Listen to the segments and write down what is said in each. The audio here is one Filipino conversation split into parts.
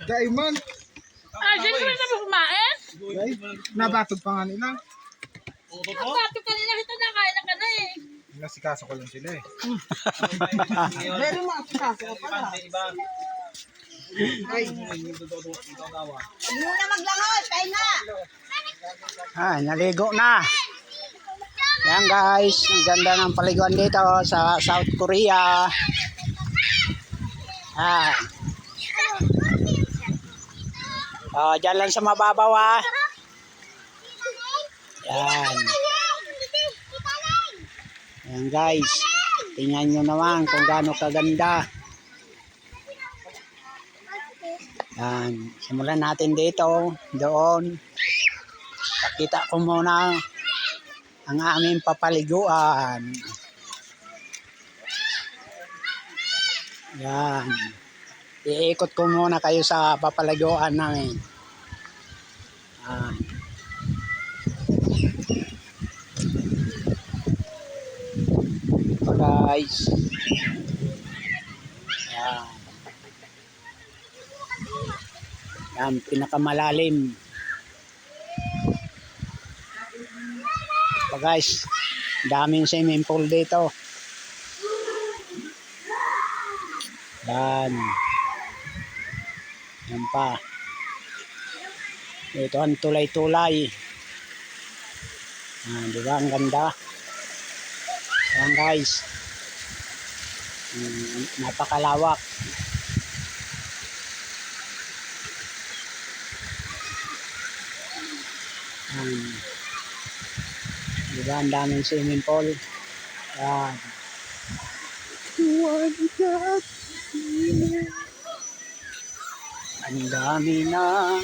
Daiman. Ah, siyempre na mo kumain? Nabatog pa nga nila. Ang bato kanina kita nakain na ka na eh. Nasikaso ko lang sila eh. Meron mga kaso ka pala. Ay. Huwag muna maglangoy, pahinga. Naligo na. Yan guys, ang ganda ng paliguan dito sa South Korea. Dyan lang sa mababaw ha. Yan. Yan guys. Tingnan nyo naman kung gaano kaganda. Yan. Simulan natin dito. Doon. Pakita ko muna ang aming papaliguan. Yan. Iikot ko muna kayo sa papaliguan namin. Yan. So guys. Yan. Yan, pinakamalalim. So guys, daming swimming pool dito. Yan. Yan pa. Ito ang tulay-tulay. Diba ang ganda? Yan guys. Napakalawak. Diba ang daming swimming pool? Yan. Ang dami na.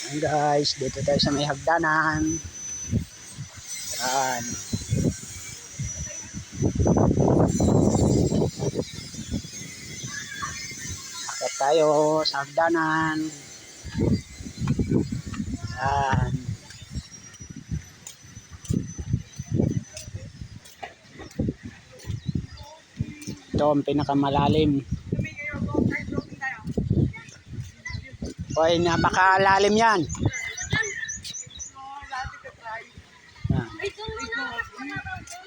Yan guys, dito tayo sa may hagdanan. Yan. Akit tayo sa hagdanan. Yan. Ito ang pinakamalalim. Hoy, napakalalim yan.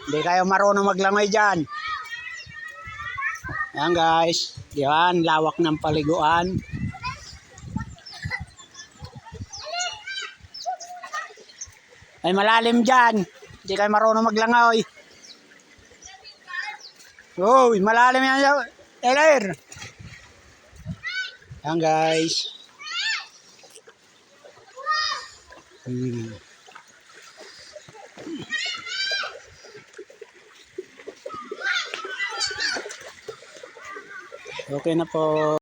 Hindi kayo marunong maglangoy dyan. Yan guys. Yan, lawak ng paliguan. Ay, malalim dyan. Hindi kayo marunong maglangoy. Uy, malalim yan. Eler. Yan guys. Okay na po.